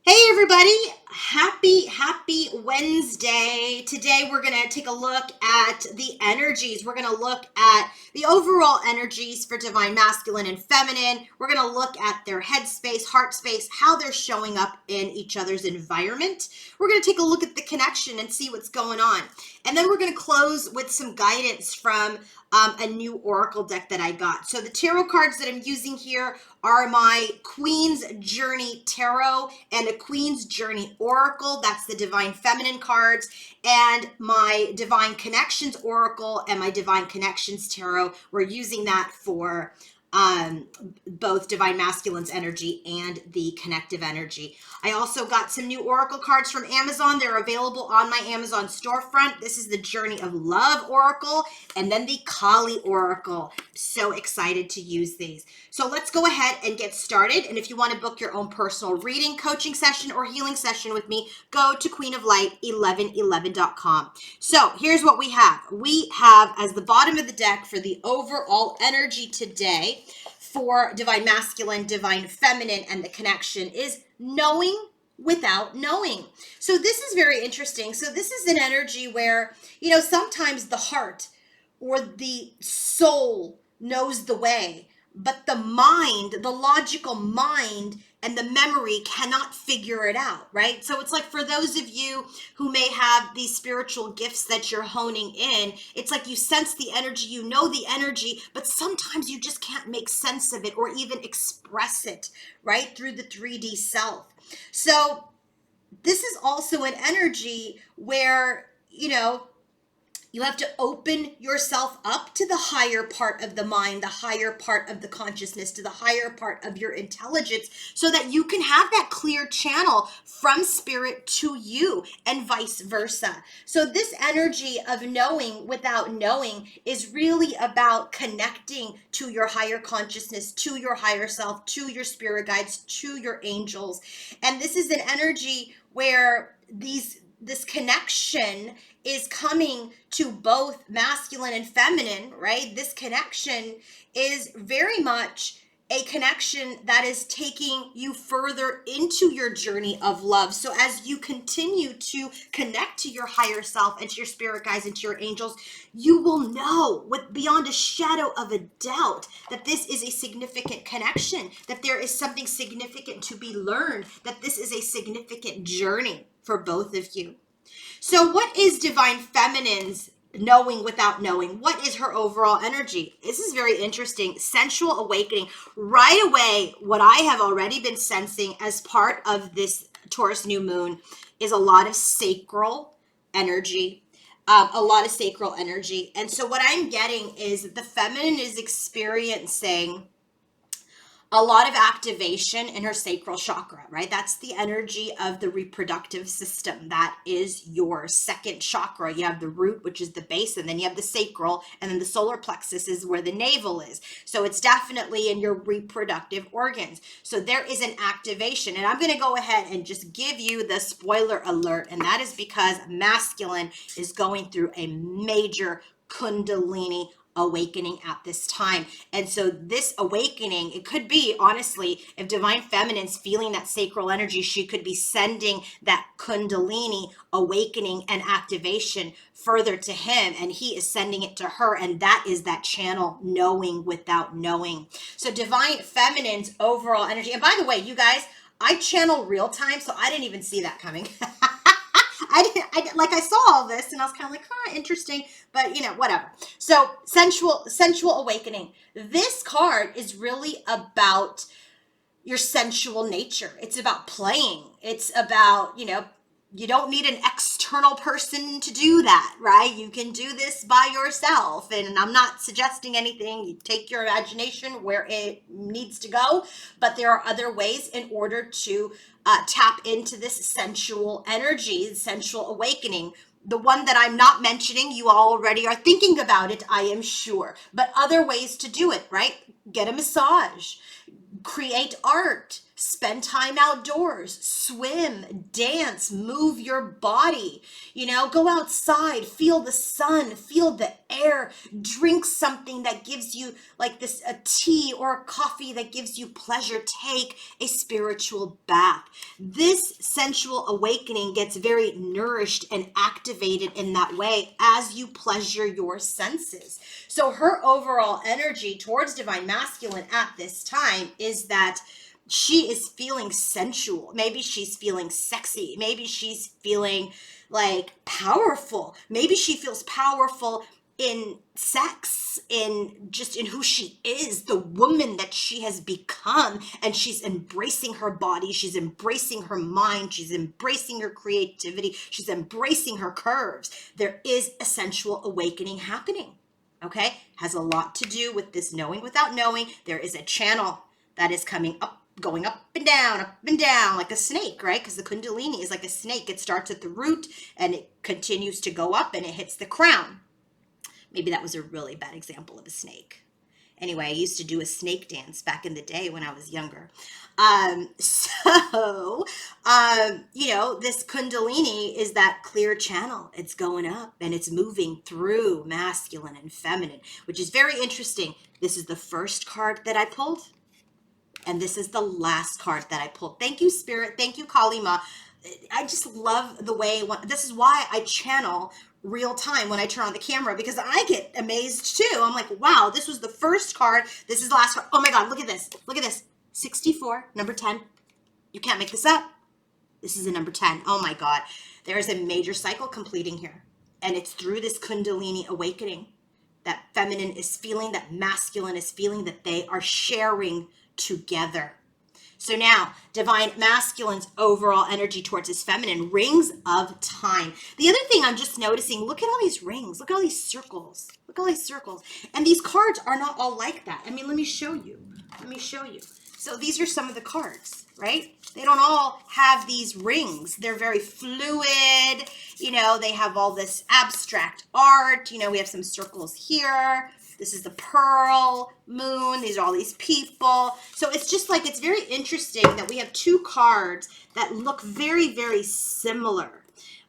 Hey everybody, happy Wednesday. Today we're going to take a look at the energies. We're going to look at the overall energies for divine masculine and feminine. We're going to look at their head space, heart space, how they're showing up in each other's environment. We're going to take a look at the connection and see what's going on. And then we're going to close with some guidance from a new oracle deck that I got. So the tarot cards that I'm using here are my Queen's Journey Tarot and a Queen's Journey Oracle. That's the Divine Feminine cards, and my Divine Connections Oracle and my Divine Connections Tarot. We're using that for both Divine Masculine's energy and the connective energy. I also got some new oracle cards from Amazon. They're available on my Amazon storefront. This is the Journey of Love Oracle and then the Kali Oracle. So excited to use these. So let's go ahead and get started. And if you want to book your own personal reading, coaching session, or healing session with me, go to queenoflight1111.com. So here's what we have. We have, as the bottom of the deck for the overall energy today, for divine masculine, divine feminine, and the connection is knowing without knowing. So this is very interesting. So this is an energy where, sometimes the heart or the soul knows the way, but the mind, the logical mind and the memory cannot figure it out, right? So it's like for those of you who may have these spiritual gifts that you're honing in, it's like you sense the energy, you know the energy, but sometimes you just can't make sense of it or even express it, right? Through the 3D self. So this is also an energy where, you have to open yourself up to the higher part of the mind, the higher part of the consciousness, to the higher part of your intelligence, so that you can have that clear channel from spirit to you and vice versa. So this energy of knowing without knowing is really about connecting to your higher consciousness, to your higher self, to your spirit guides, to your angels. And this is an energy where this connection is coming to both masculine and feminine, right? This connection is very much a connection that is taking you further into your journey of love. So as you continue to connect to your higher self and to your spirit guides and to your angels, you will know with beyond a shadow of a doubt that this is a significant connection, that there is something significant to be learned, that this is a significant journey for both of you. So what is divine feminine's knowing without knowing? What is her overall energy? This is very interesting. Sensual awakening. Right away, what I have already been sensing as part of this Taurus new moon is a lot of sacral energy. And so what I'm getting is the feminine is experiencing a lot of activation in her sacral chakra, right? That's the energy of the reproductive system. That is your second chakra. You have the root, which is the base, and then you have the sacral, and then the solar plexus is where the navel is. So it's definitely in your reproductive organs. So there is an activation, and I'm going to go ahead and just give you the spoiler alert, and that is because masculine is going through a major Kundalini awakening at this time. And so this awakening, it could be, honestly, if divine feminine's feeling that sacral energy, she could be sending that Kundalini awakening and activation further to him, and he is sending it to her, and that is that channel knowing without knowing. So divine feminine's overall energy, and by the way, you guys, I channel real time, so I didn't even see that coming. I saw all this and I was kind of like, interesting, but whatever. So sensual awakening. This card is really about your sensual nature. It's about playing. It's about, you don't need an external person to do that, right? You can do this by yourself. And I'm not suggesting anything. You take your imagination where it needs to go. But there are other ways in order to tap into this sensual energy, sensual awakening. The one that I'm not mentioning, you already are thinking about it, I am sure. But other ways to do it, right? Get a massage. Create art, spend time outdoors, swim, dance, move your body, go outside, feel the sun, feel the air, drink something that gives you like this, a tea or a coffee that gives you pleasure. Take a spiritual bath. This sensual awakening gets very nourished and activated in that way as you pleasure your senses. So her overall energy towards divine masculine at this time is that she is feeling sensual. Maybe she's feeling sexy. Maybe she's feeling like powerful. Maybe she feels powerful in sex, in who she is, the woman that she has become, and she's embracing her body, she's embracing her mind, she's embracing her creativity, she's embracing her curves. There is a sensual awakening happening. Okay, has a lot to do with this knowing without knowing. There is a channel that is coming up, going up and down like a snake, right? Because the Kundalini is like a snake. It starts at the root and it continues to go up and it hits the crown. Maybe that was a really bad example of a snake. Anyway, I used to do a snake dance back in the day when I was younger. This Kundalini is that clear channel. It's going up and it's moving through masculine and feminine, which is very interesting. This is the first card that I pulled, and this is the last card that I pulled. Thank you, Spirit. Thank you, Kalima. I just love the way, this is why I channel real time when I turn on the camera, because I get amazed too. I'm like, wow, this was the first card. This is the last card. Oh my God, look at this. Look at this. 64, number 10. You can't make this up. This is a number 10. Oh my God. There is a major cycle completing here. And it's through this Kundalini awakening that feminine is feeling, that masculine is feeling, that they are sharing together. So now, divine masculine's overall energy towards his feminine, rings of time. The other thing I'm just noticing, look at all these rings. Look at all these circles. Look at all these circles. And these cards are not all like that. I mean, let me show you. So these are some of the cards, right? They don't all have these rings. They're very fluid. They have all this abstract art. We have some circles here. This is the pearl moon. These are all these people. So it's just like, it's very interesting that we have two cards that look very, very similar.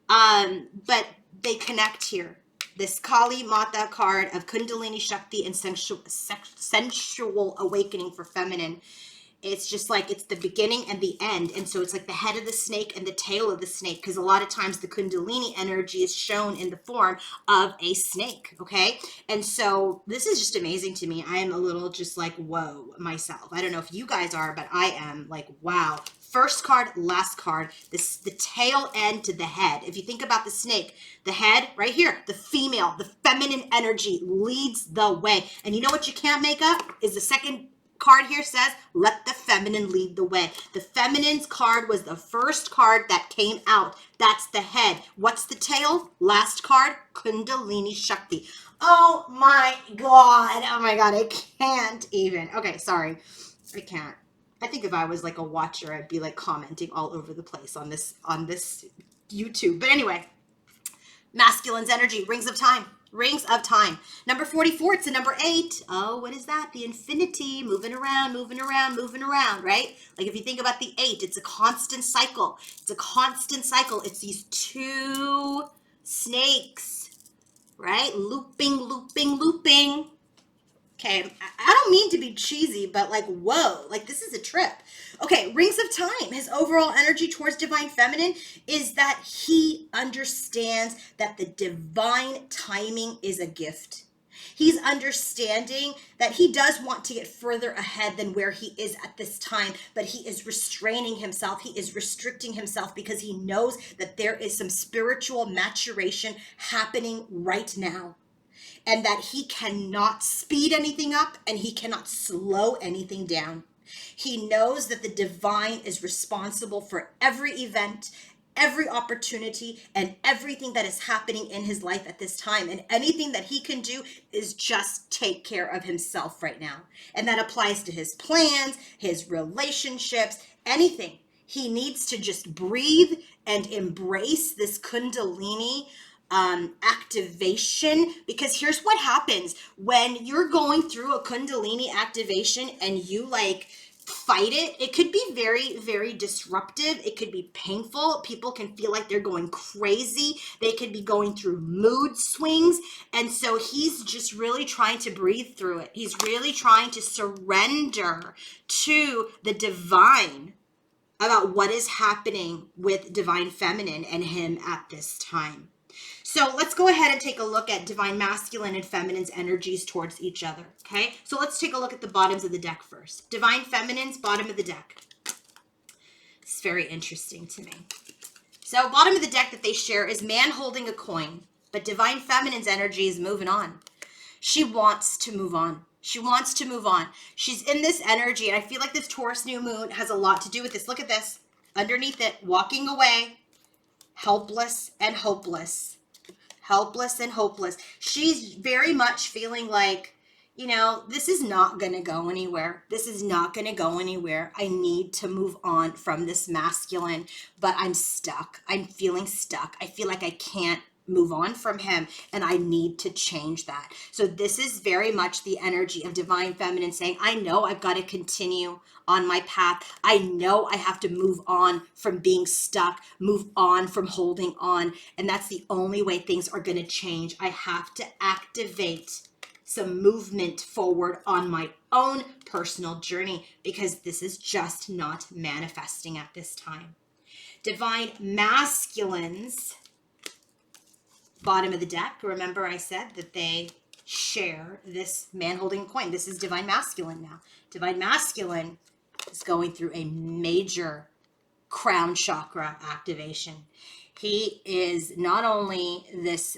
But they connect here. This Kali Mata card of Kundalini Shakti and sensual awakening for feminine. It's just like, it's the beginning and the end. And so it's like the head of the snake and the tail of the snake, because a lot of times the Kundalini energy is shown in the form of a snake, okay? And so this is just amazing to me. I am a little just like, whoa, myself. I don't know if you guys are, but I am like, wow. First card, last card, the tail end to the head. If you think about the snake, the head right here, the female, the feminine energy leads the way. And you know what you can't make up is the second card here says, let the feminine lead the way. The feminine's card was the first card that came out. That's the head. What's the tail? Last card, Kundalini Shakti. Oh my God. Oh my God. I can't even. Okay, sorry. I can't. I think if I was like a watcher, I'd be like commenting all over the place on this YouTube. But anyway, masculine's energy, rings of time. Rings of time. Number 44, it's a number 8. Oh, what is that? The infinity, moving around, right? Like if you think about the 8, it's a constant cycle. It's these two snakes, right? Looping. Okay, I don't mean to be cheesy, but like, whoa, like this is a trip. Okay, rings of time. His overall energy towards divine feminine is that he understands that the divine timing is a gift. He's understanding that he does want to get further ahead than where he is at this time, but he is restraining himself. He is restricting himself because he knows that there is some spiritual maturation happening right now, and that he cannot speed anything up and he cannot slow anything down. He knows that the divine is responsible for every event, every opportunity, and everything that is happening in his life at this time. And anything that he can do is just take care of himself right now. And that applies to his plans, his relationships, anything. He needs to just breathe and embrace this Kundalini activation, because here's what happens when you're going through a Kundalini activation and you like fight it. It could be very, very disruptive. It could be painful. People can feel like they're going crazy. They could be going through mood swings. And so he's just really trying to breathe through it. He's really trying to surrender to the divine about what is happening with divine feminine and him at this time. So let's go ahead and take a look at divine masculine and feminine's energies towards each other, okay? So let's take a look at the bottoms of the deck first. Divine feminine's bottom of the deck. It's very interesting to me. So bottom of the deck that they share is man holding a coin, but divine feminine's energy is moving on. She wants to move on. She wants to move on. She's in this energy, and I feel like this Taurus new moon has a lot to do with this. Look at this. Underneath it, walking away, helpless and hopeless. Helpless and hopeless. She's very much feeling like, you know, this is not going to go anywhere. This is not going to go anywhere. I need to move on from this masculine, but I'm stuck. I'm feeling stuck. I feel like I can't move on from him, and I need to change that. So this is very much the energy of divine feminine saying, I know I've got to continue on my path. I know I have to move on from being stuck, move on from holding on. And that's the only way things are going to change. I have to activate some movement forward on my own personal journey because this is just not manifesting at this time. Divine masculines, bottom of the deck. Remember I said that they share this man holding a coin. This is divine masculine now. Divine masculine is going through a major crown chakra activation. He is not only this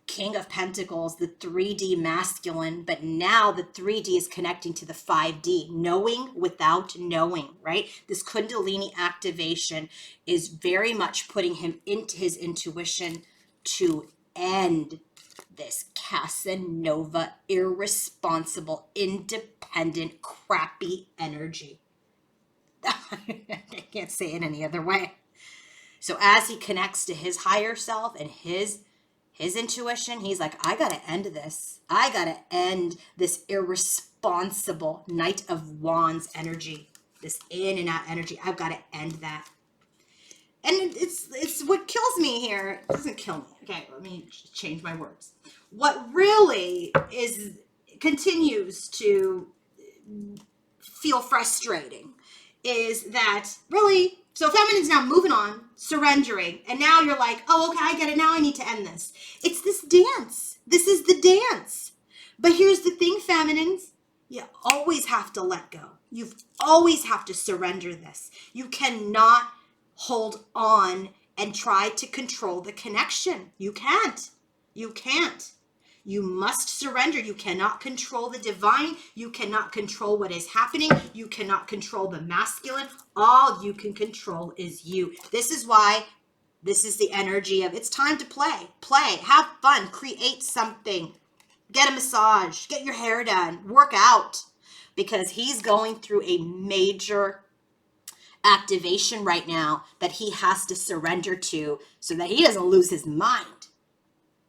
King of Pentacles, the 3D masculine, but now the 3D is connecting to the 5D, knowing without knowing, right? This Kundalini activation is very much putting him into his intuition to end this Casanova, irresponsible, independent, crappy energy. I can't say it any other way. So as he connects to his higher self and his intuition, he's like, I got to end this. I got to end this irresponsible Knight of Wands energy, this in and out energy. I've got to end that. And it's what kills me here. It doesn't kill me. Okay, let me change my words. What really continues to feel frustrating is that really, so feminine's now moving on, surrendering, and now you're like, oh, okay, I get it. Now I need to end this. It's this dance. This is the dance. But here's the thing, feminines, you always have to let go. You always have to surrender this. You cannot hold on and try to control the connection. You can't. You can't. You must surrender. You cannot control the divine. You cannot control what is happening. You cannot control the masculine. All you can control is you. This is why this is the energy of it's time to play. Play. Have fun. Create something. Get a massage. Get your hair done. Work out. Because he's going through a major activation right now that he has to surrender to so that he doesn't lose his mind.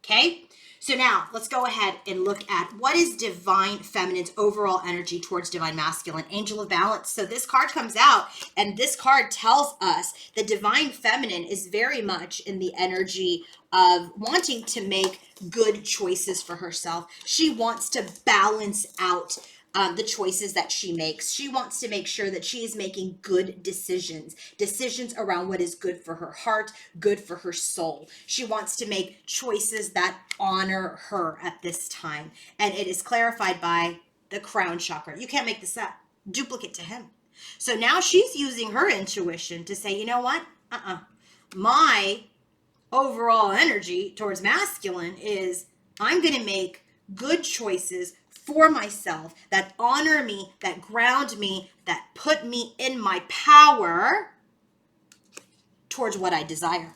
Okay? So now let's go ahead and look at what is divine feminine's overall energy towards divine masculine, angel of balance. So this card comes out and this card tells us the divine feminine is very much in the energy of wanting to make good choices for herself. She wants to balance out the choices that she makes. She wants to make sure that she is making good decisions around what is good for her heart, good for her soul. She wants to make choices that honor her at this time. And it is clarified by the crown chakra. You can't make this up. Duplicate to him. So now she's using her intuition to say, you know what? My overall energy towards masculine is I'm going to make good choices for myself that honor me, that ground me, that put me in my power towards what I desire.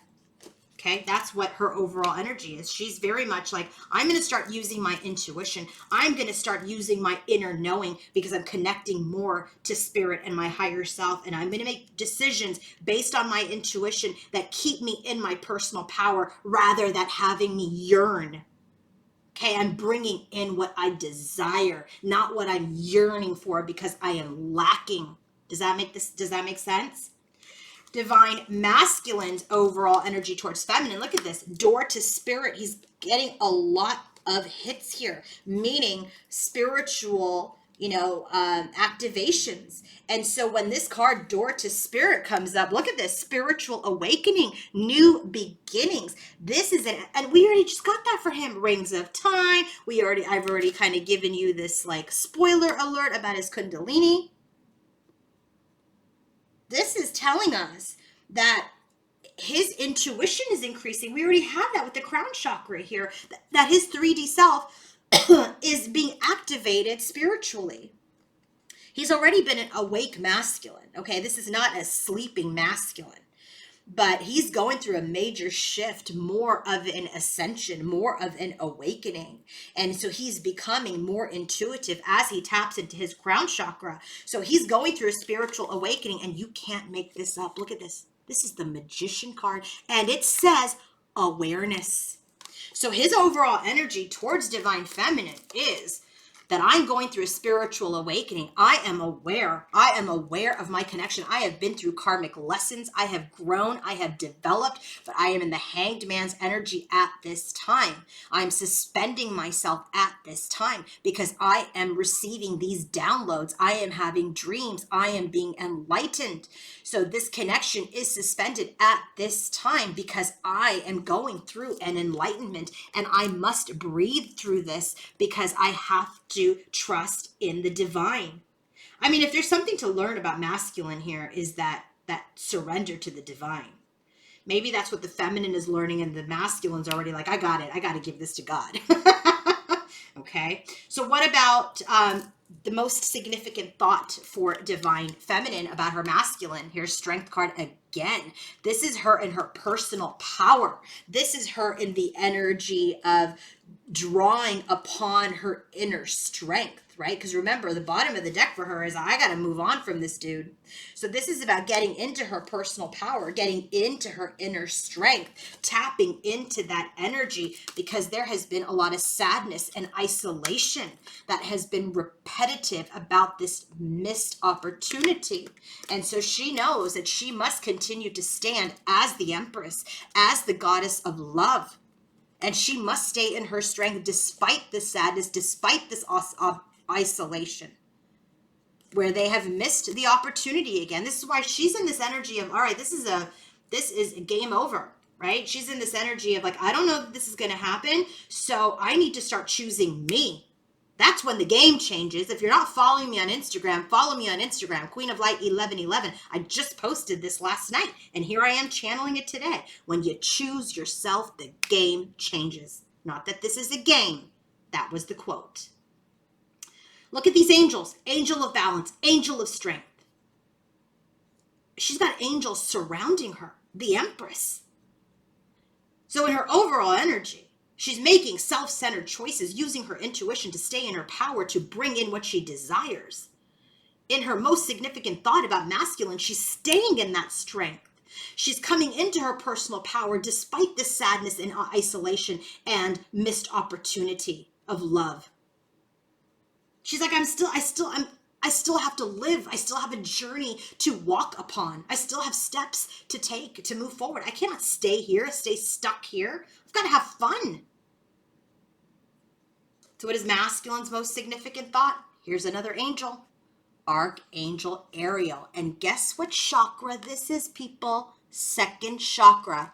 Okay, that's what her overall energy is. She's very much like, I'm going to start using my intuition. I'm going to start using my inner knowing because I'm connecting more to spirit and my higher self. And I'm going to make decisions based on my intuition that keep me in my personal power rather than having me yearn. Okay, I'm bringing in what I desire, not what I'm yearning for because I am lacking. Does that make sense? Divine masculine's overall energy towards feminine. Look at this. Door to spirit. He's getting a lot of hits here, meaning spiritual, activations. And so when this card, door to spirit, comes up, look at this: spiritual awakening, new beginnings. This is and we already just got that for him. Rings of time. I've already kind of given you this like spoiler alert about his Kundalini. This is telling us that his intuition is increasing. We already have that with the crown chakra here, that his 3D self is being activated spiritually. He's already been an awake masculine. Okay, this is not a sleeping masculine, but he's going through a major shift, more of an ascension, more of an awakening. And so he's becoming more intuitive as he taps into his crown chakra. So he's going through a spiritual awakening, and you can't make this up. Look at this. This is the Magician card, and it says awareness. So his overall energy towards divine feminine is that I'm going through a spiritual awakening. I am aware. I am aware of my connection. I have been through karmic lessons. I have grown. I have developed, but I am in the Hanged Man's energy at this time. I'm suspending myself at this time because I am receiving these downloads. I am having dreams. I am being enlightened. So this connection is suspended at this time because I am going through an enlightenment, and I must breathe through this because I have to trust in the divine. I mean, if there's something to learn about masculine here, is that surrender to the divine. Maybe that's what the feminine is learning, and the masculine's already like, I got it. I got to give this to God. Okay. So what about the most significant thought for divine feminine about her masculine? Here's Strength card again. This is her in her personal power. This is her in the energy of drawing upon her inner strength, right? Because remember, the bottom of the deck for her is, I got to move on from this dude. So this is about getting into her personal power, getting into her inner strength, tapping into that energy, because there has been a lot of sadness and isolation that has been repetitive about this missed opportunity. And so she knows that she must continue to stand as the Empress, as the goddess of love. And she must stay in her strength despite the sadness, despite this isolation, where they have missed the opportunity again. This is why she's in this energy of, all right, this is a game over, right? She's in this energy of like, I don't know that this is going to happen, so I need to start choosing me. That's when the game changes. If you're not following me on Instagram, follow me on Instagram, Queen of Light 1111. I just posted this last night, and here I am channeling it today. When you choose yourself, the game changes. Not that this is a game. That was the quote. Look at these angels. Angel of balance, angel of strength. She's got angels surrounding her, the Empress. So in her overall energy, she's making self-centered choices, using her intuition to stay in her power, to bring in what she desires. In her most significant thought about masculine, she's staying in that strength. She's coming into her personal power despite the sadness and isolation and missed opportunity of love. She's like, I still have to live. I still have a journey to walk upon. I still have steps to take to move forward. I cannot stay here, stay stuck here. I've got to have fun. So what is masculine's most significant thought? Here's another angel, Archangel Ariel. And guess what chakra this is, people? Second chakra,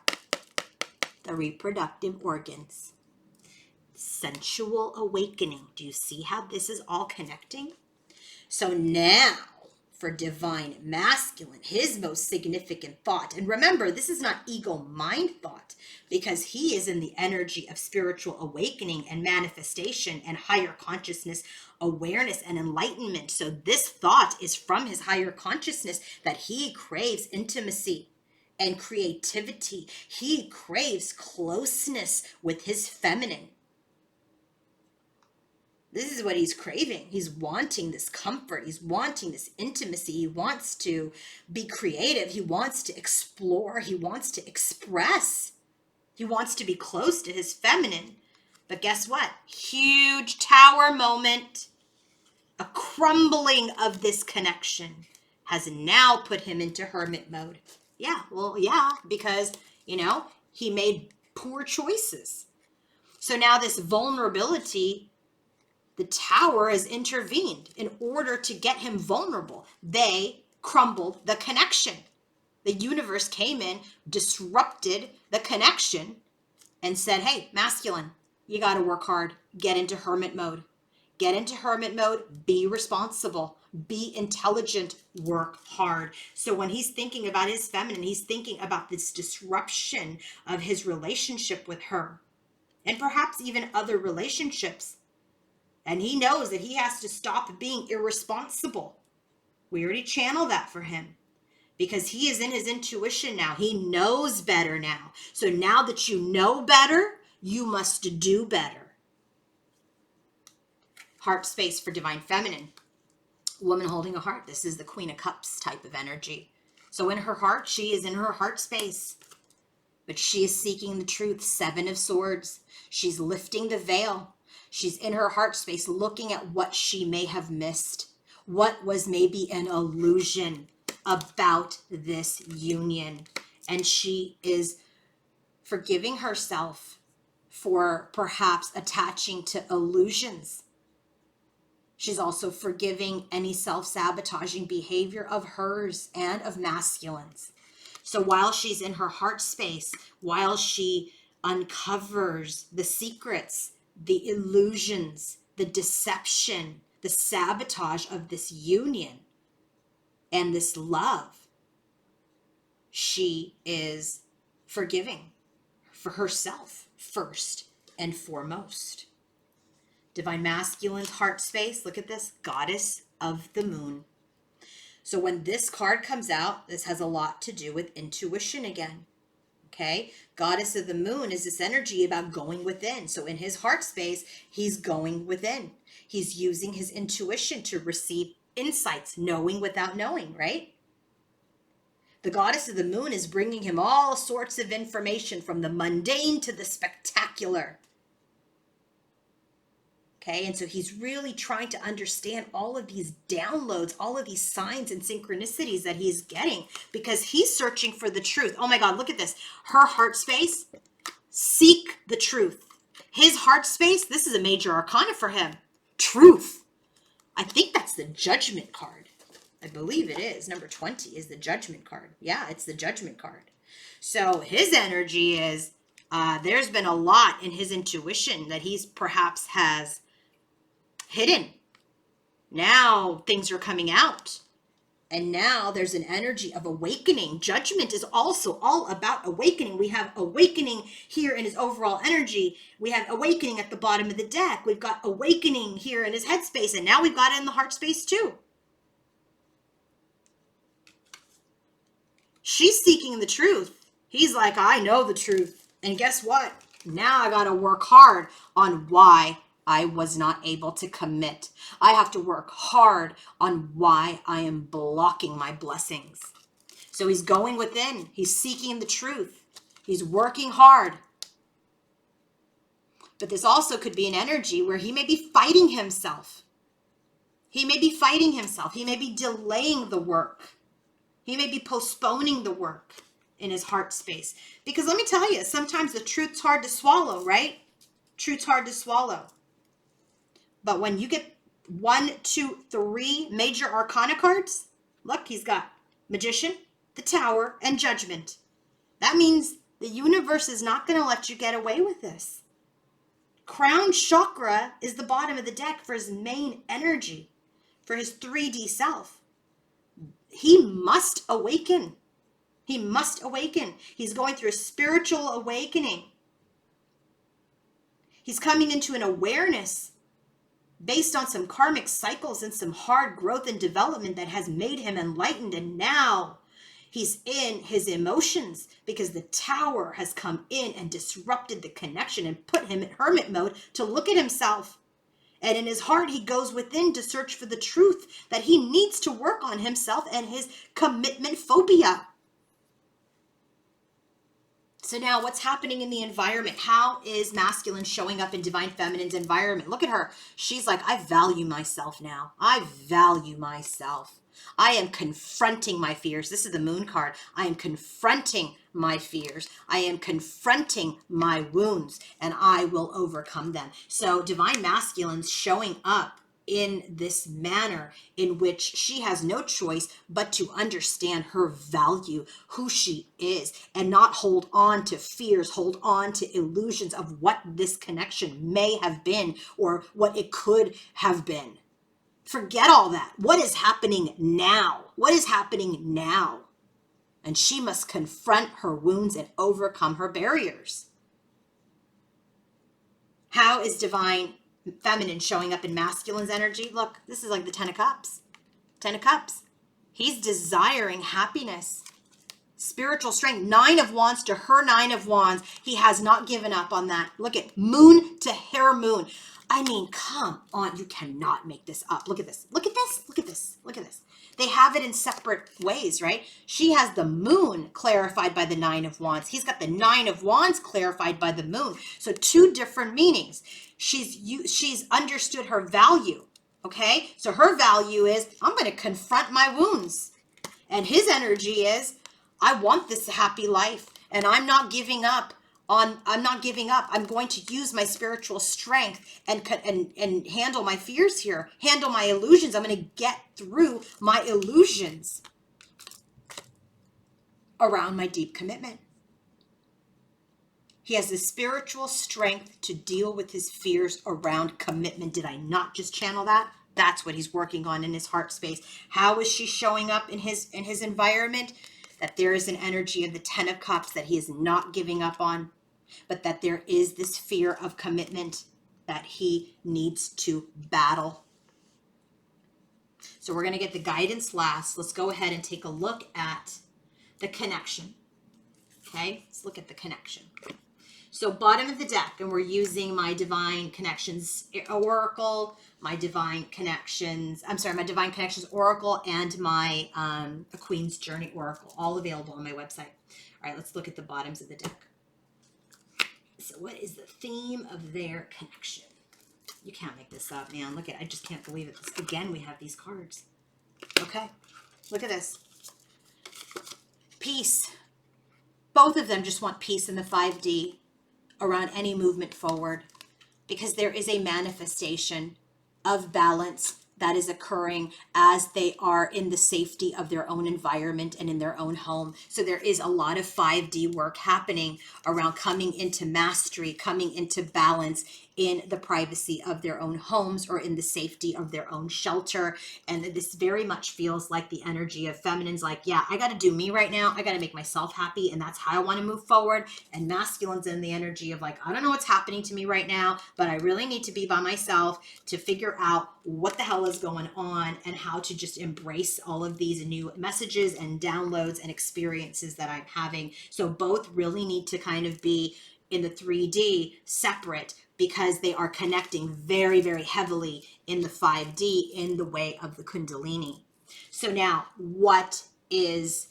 the reproductive organs. Sensual awakening. Do you see how this is all connecting? So now for divine masculine, his most significant thought. And remember, this is not ego mind thought, because he is in the energy of spiritual awakening and manifestation and higher consciousness awareness and enlightenment. So this thought is from his higher consciousness, that he craves intimacy and creativity. He craves closeness with his feminine. This is what he's craving. He's wanting this comfort. He's wanting this intimacy. He wants to be creative. He wants to explore. He wants to express. He wants to be close to his feminine. But guess what? Huge tower moment. A crumbling of this connection. has now put him into hermit mode. Yeah, well, yeah, because, he made poor choices. So now this vulnerability, the tower has intervened in order to get him vulnerable. They crumbled the connection. The universe came in, disrupted the connection, and said, hey, masculine, you got to work hard. Get into hermit mode. Get into hermit mode. Be responsible. Be intelligent. Work hard. So when he's thinking about his feminine, he's thinking about this disruption of his relationship with her, and perhaps even other relationships. And he knows that he has to stop being irresponsible. We already channeled that for him, because he is in his intuition now. He knows better now. So now that you know better, you must do better. Heart space for divine feminine. Woman holding a heart. This is the Queen of Cups type of energy. So in her heart, she is in her heart space, but she is seeking the truth. 7 of Swords. She's lifting the veil. She's in her heart space looking at what she may have missed. What was maybe an illusion about this union. And she is forgiving herself for perhaps attaching to illusions. She's also forgiving any self-sabotaging behavior of hers and of masculines. So while she's in her heart space, while she uncovers the secrets, the illusions, the deception, the sabotage of this union and this love, she is forgiving for herself first and foremost. Divine masculine's heart space, look at this, Goddess of the Moon. So when this card comes out, this has a lot to do with intuition again. Okay, Goddess of the Moon is this energy about going within. So in his heart space, he's going within. He's using his intuition to receive insights, knowing without knowing, right? The Goddess of the Moon is bringing him all sorts of information, from the mundane to the spectacular. Okay, and so he's really trying to understand all of these downloads, all of these signs and synchronicities that he's getting, because he's searching for the truth. Oh my God, look at this. Her heart space, seek the truth. His heart space, this is a major arcana for him. Truth. I think that's the Judgment card. I believe it is. Number 20 is the Judgment card. Yeah, it's the Judgment card. So his energy is, there's been a lot in his intuition that he's perhaps has hidden. Now things are coming out. And now there's an energy of awakening. Judgment is also all about awakening. We have awakening here in his overall energy. We have awakening at the bottom of the deck. We've got awakening here in his headspace. And now we've got it in the heart space too. She's seeking the truth. He's like, I know the truth. And guess what? Now I got to work hard on why I was not able to commit. I have to work hard on why I am blocking my blessings. So he's going within. He's seeking the truth. He's working hard. But this also could be an energy where he may be fighting himself. He may be fighting himself. He may be delaying the work. He may be postponing the work in his heart space. Because let me tell you, sometimes the truth's hard to swallow, right? Truth's hard to swallow. But when you get 1, 2, 3 major arcana cards, look, he's got Magician, the Tower, and Judgment. That means the universe is not going to let you get away with this. Crown chakra is the bottom of the deck for his main energy, for his 3D self. He must awaken. He must awaken. He's going through a spiritual awakening. He's coming into an awareness based on some karmic cycles and some hard growth and development that has made him enlightened. And now he's in his emotions because the Tower has come in and disrupted the connection and put him in hermit mode to look at himself. And in his heart, he goes within to search for the truth that he needs to work on himself and his commitment phobia. So now what's happening in the environment? How is masculine showing up in divine feminine's environment? Look at her. She's like, I value myself now. I value myself. I am confronting my fears. This is the moon card. I am confronting my fears. I am confronting my wounds, and I will overcome them. So divine masculine's showing up in this manner in which she has no choice but to understand her value, who she is, and not hold on to fears, hold on to illusions of what this connection may have been or what it could have been. Forget all that. What is happening now? What is happening now? And she must confront her wounds and overcome her barriers. How is divine feminine showing up in masculine's energy? Look, this is like the 10 of Cups. 10 of Cups. He's desiring happiness, spiritual strength. 9 of Wands to her 9 of Wands. He has not given up on that. Look at moon to her moon. I mean, come on. You cannot make this up. Look at this. Look at this. Look at this. Look at this. They have it in separate ways, right? She has the moon clarified by the 9 of Wands. He's got the 9 of Wands clarified by the moon. So 2 different meanings. She's understood her value, okay? So her value is, I'm going to confront my wounds. And his energy is, I want this happy life, and I'm not giving up. I'm going to use my spiritual strength and handle my fears here, handle my illusions. I'm going to get through my illusions around my deep commitment. He has the spiritual strength to deal with his fears around commitment. Did I not just channel that? That's what he's working on in his heart space. How is she showing up in his environment? That there is an energy of the 10 of Cups that he is not giving up on, but that there is this fear of commitment that he needs to battle. So we're going to get the guidance last. Let's go ahead and take a look at the connection. Okay, let's look at the connection. So bottom of the deck, and we're using my Divine Connections Oracle, my Divine Connections Oracle, and my A Queen's Journey Oracle, all available on my website. All right, let's look at the bottoms of the deck. So what is the theme of their connection? You can't make this up, man. Look at, I just can't believe it. Again, we have these cards. Okay, look at this. Peace. Both of them just want peace in the 5D around any movement forward, because there is a manifestation of balance that is occurring as they are in the safety of their own environment and in their own home. So there is a lot of 5D work happening around coming into mastery, coming into balance in the privacy of their own homes or in the safety of their own shelter. And this very much feels like the energy of feminine's like, yeah, I got to do me right now. I got to make myself happy. And that's how I want to move forward. And masculine's in the energy of like, I don't know what's happening to me right now, but I really need to be by myself to figure out what the hell is going on and how to just embrace all of these new messages and downloads and experiences that I'm having. So both really need to kind of be in the 3D separate, because they are connecting very, very heavily in the 5D in the way of the Kundalini. So now, what is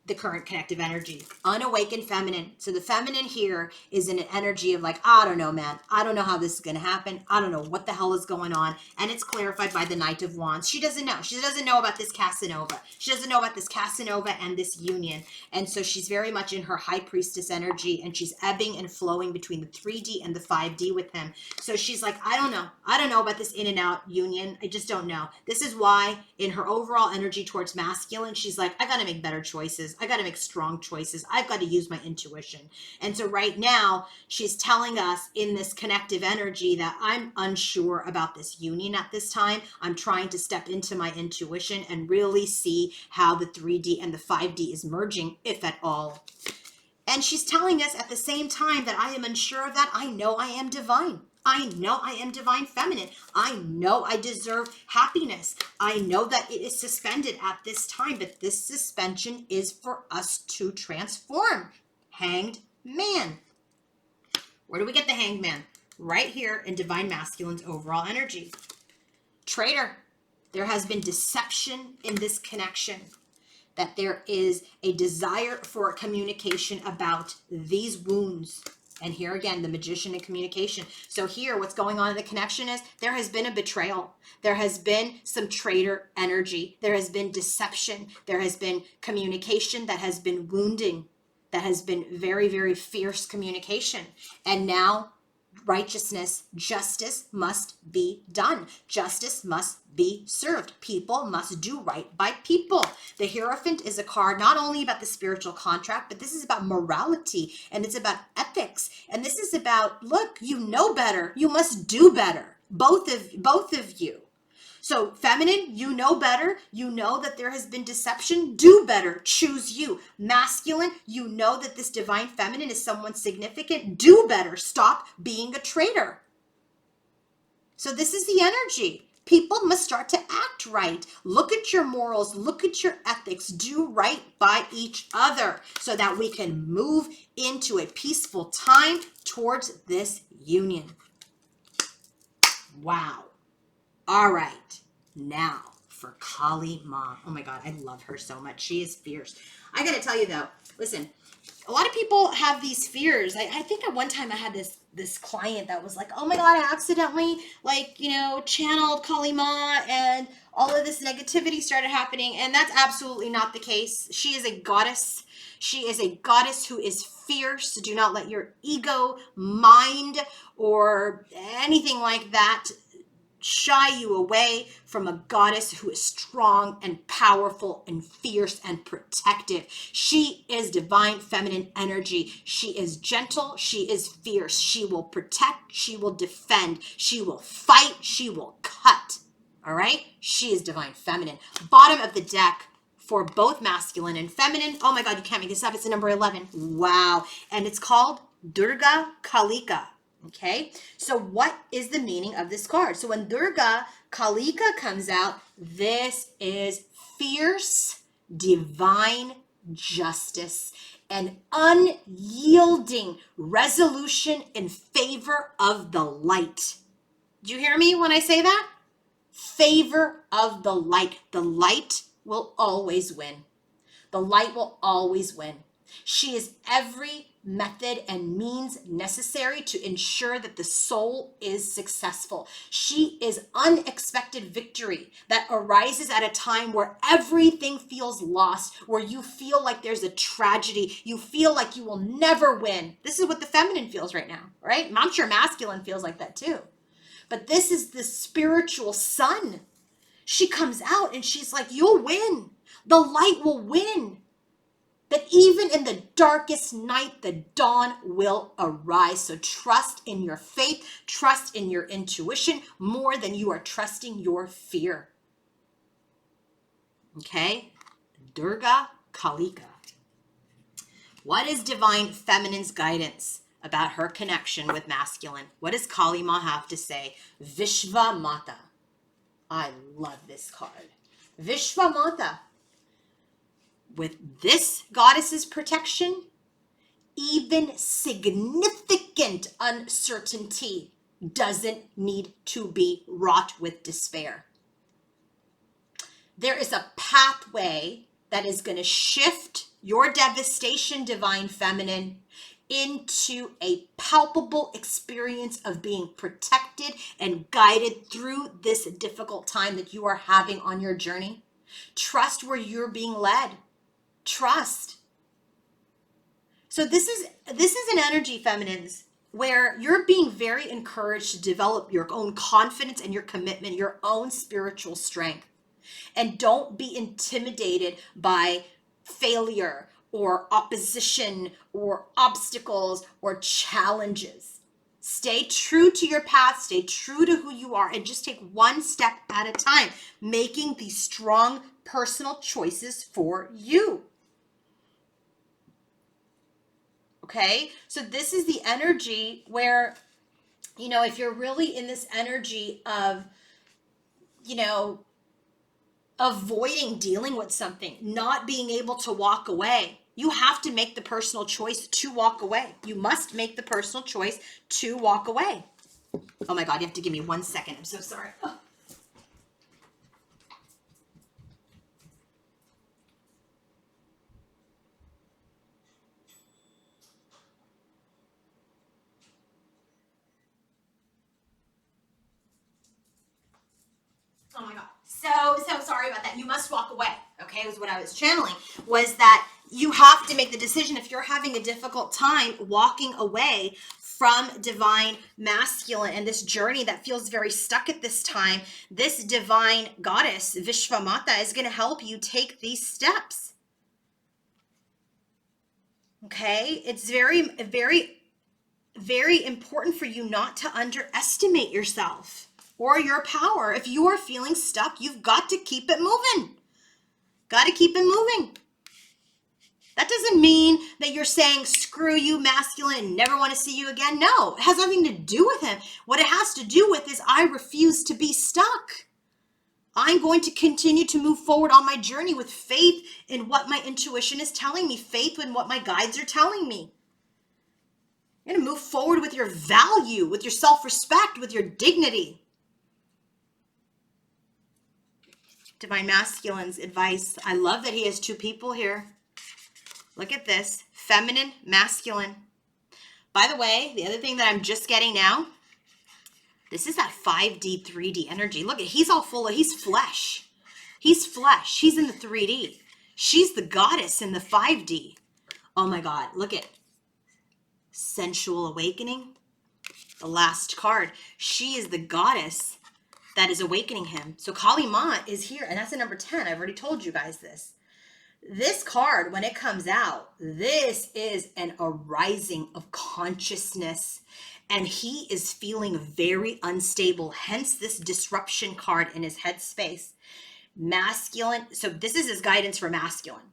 the current connective energy? Unawakened feminine. So the feminine here is in an energy of like, I don't know, man. I don't know how this is going to happen. I don't know what the hell is going on. And it's clarified by the Knight of Wands. She doesn't know. She doesn't know about this Casanova. She doesn't know about this Casanova and this union. And so she's very much in her High Priestess energy, and she's ebbing and flowing between the 3D and the 5D with him. So she's like, I don't know. I don't know about this in and out union. I just don't know. This is why in her overall energy towards masculine, she's like, I got to make better choices. I got to make strong choices. I've got to use my intuition. And so right now, she's telling us in this connective energy that I'm unsure about this union at this time. I'm trying to step into my intuition and really see how the 3D and the 5D is merging, if at all. And she's telling us at the same time that I am unsure of that. I know I am divine. I know I am divine feminine. I know I deserve happiness. I know that it is suspended at this time, but this suspension is for us to transform. Hanged man. Where do we get the hanged man? Right here in divine masculine's overall energy. Traitor. There has been deception in this connection. that there is a desire for communication about these wounds. And here again, the magician and communication. So here, what's going on in the connection is there has been a betrayal. There has been some traitor energy. There has been deception. There has been communication that has been wounding. That has been very, very fierce communication. And now righteousness, justice must be done. Justice must be served. People must do right by people. The Hierophant is a card not only about the spiritual contract, but this is about morality and it's about ethics. And this is about, look, you know better. You must do better. Both of you. So feminine, you know better. You know that there has been deception. Do better. Choose you. Masculine, you know that this divine feminine is someone significant. Do better. Stop being a traitor. So this is the energy. People must start to act right. Look at your morals. Look at your ethics. Do right by each other so that we can move into a peaceful time towards this union. Wow. All right, now for Kali Ma. Oh my God, I love her so much. She is fierce. I got to tell you though, listen, a lot of people have these fears. I think at one time I had this client that was like, oh my God, I accidentally channeled Kali Ma and all of this negativity started happening. And that's absolutely not the case. She is a goddess. She is a goddess who is fierce. Do not let your ego, mind, or anything like that shy you away from a goddess who is strong and powerful and fierce and protective. She is divine feminine energy. She is gentle. She is fierce. She will protect. She will defend. She will fight. She will cut. All right? She is divine feminine. Bottom of the deck for both masculine and feminine. Oh my God, you can't make this up. It's a number 11. Wow. And it's called Durga Kalika. Okay, so what is the meaning of this card? So when Durga Kalika comes out, this is fierce divine justice and unyielding resolution in favor of the light. Do you hear me when I say that? Favor of the light. The light will always win. The light will always win. She is every method and means necessary to ensure that the soul is successful. She is unexpected victory that arises at a time where everything feels lost, where you feel like there's a tragedy. You feel like you will never win. This is what the feminine feels right now, right? I'm sure masculine feels like that too. But this is the spiritual sun. She comes out and she's like, you'll win. The light will win. That even in the darkest night, the dawn will arise. So trust in your faith, trust in your intuition more than you are trusting your fear. Okay? Durga Kalika. What is divine feminine's guidance about her connection with masculine? What does Kali Ma have to say? Vishva Mata. I love this card. Vishva Mata. With this goddess's protection, even significant uncertainty doesn't need to be wrought with despair. There is a pathway that is going to shift your devastation, divine feminine, into a palpable experience of being protected and guided through this difficult time that you are having on your journey. Trust where you're being led. Trust. So this is an energy, feminines, where you're being very encouraged to develop your own confidence and your commitment, your own spiritual strength. And don't be intimidated by failure or opposition or obstacles or challenges. Stay true to your path, stay true to who you are, and just take one step at a time, making these strong personal choices for you. Okay, so this is the energy where, if you're really in this energy of, avoiding dealing with something, not being able to walk away, you have to make the personal choice to walk away. You must make the personal choice to walk away. Oh my God, you have to give me 1 second. I'm so sorry. about that. You must walk away. Okay, was what I was channeling, was that you have to make the decision. If you're having a difficult time walking away from divine masculine and this journey that feels very stuck at this time, this divine goddess, Vishvamata, is going to help you take these steps. Okay, it's very, very, very important for you not to underestimate yourself or your power. If you are feeling stuck, you've got to keep it moving. Got to keep it moving. That doesn't mean that you're saying, screw you, masculine, and never want to see you again. No, it has nothing to do with him. What it has to do with is I refuse to be stuck. I'm going to continue to move forward on my journey with faith in what my intuition is telling me, faith in what my guides are telling me. You're going to move forward with your value, with your self-respect, with your dignity. Divine Masculine's advice. I love that he has two people here. Look at this. Feminine, masculine. By the way, the other thing that I'm just getting now, this is that 5D, 3D energy. Look at, he's all full of, he's flesh. He's flesh. He's in the 3D. She's the goddess in the 5D. Oh my God. Look at sensual awakening. The last card. She is the goddess that is awakening him. So Kali Ma is here, and that's a number 10. I've already told you guys this. This card, when it comes out, this is an arising of consciousness, and he is feeling very unstable, hence this disruption card in his headspace. Masculine, so this is his guidance for masculine,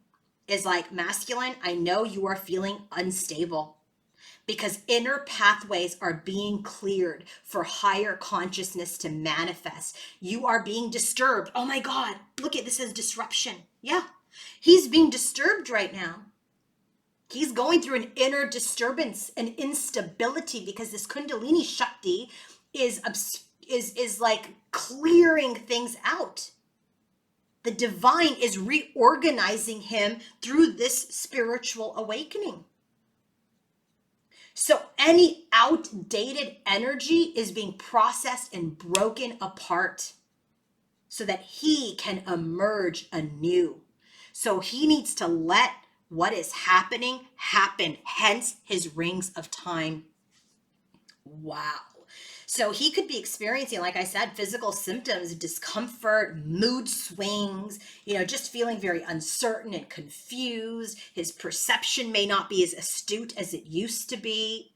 is like, masculine, I know you are feeling unstable because inner pathways are being cleared for higher consciousness to manifest. You are being disturbed. Oh my God, look at this as disruption. Yeah. He's being disturbed right now. He's going through an inner disturbance and instability because this Kundalini Shakti is like clearing things out. The divine is reorganizing him through this spiritual awakening. So any outdated energy is being processed and broken apart so that he can emerge anew. So he needs to let what is happening happen, hence his rings of time. Wow. So he could be experiencing, like I said, physical symptoms, discomfort, mood swings, just feeling very uncertain and confused. His perception may not be as astute as it used to be,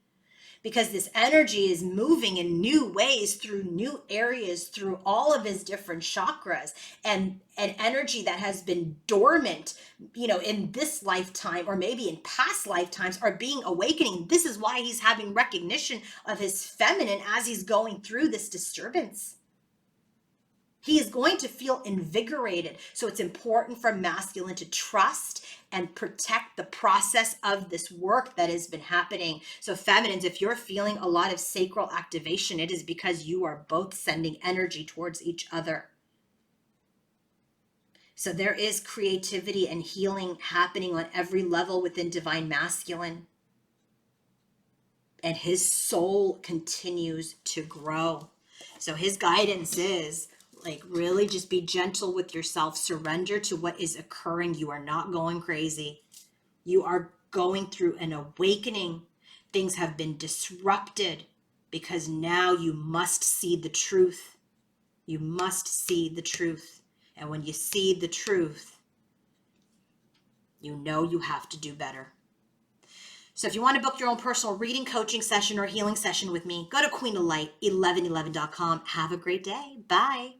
because this energy is moving in new ways through new areas, through all of his different chakras, and an energy that has been dormant, in this lifetime or maybe in past lifetimes are being awakening. This is why he's having recognition of his feminine as he's going through this disturbance. He is going to feel invigorated. So it's important for masculine to trust and protect the process of this work that has been happening. So feminines, if you're feeling a lot of sacral activation, it is because you are both sending energy towards each other. So there is creativity and healing happening on every level within Divine Masculine. And his soul continues to grow. So his guidance is, really just be gentle with yourself. Surrender to what is occurring. You are not going crazy. You are going through an awakening. Things have been disrupted because now you must see the truth. You must see the truth. And when you see the truth, you know you have to do better. So if you want to book your own personal reading, coaching session, or healing session with me, go to queenoflight1111.com. Have a great day. Bye.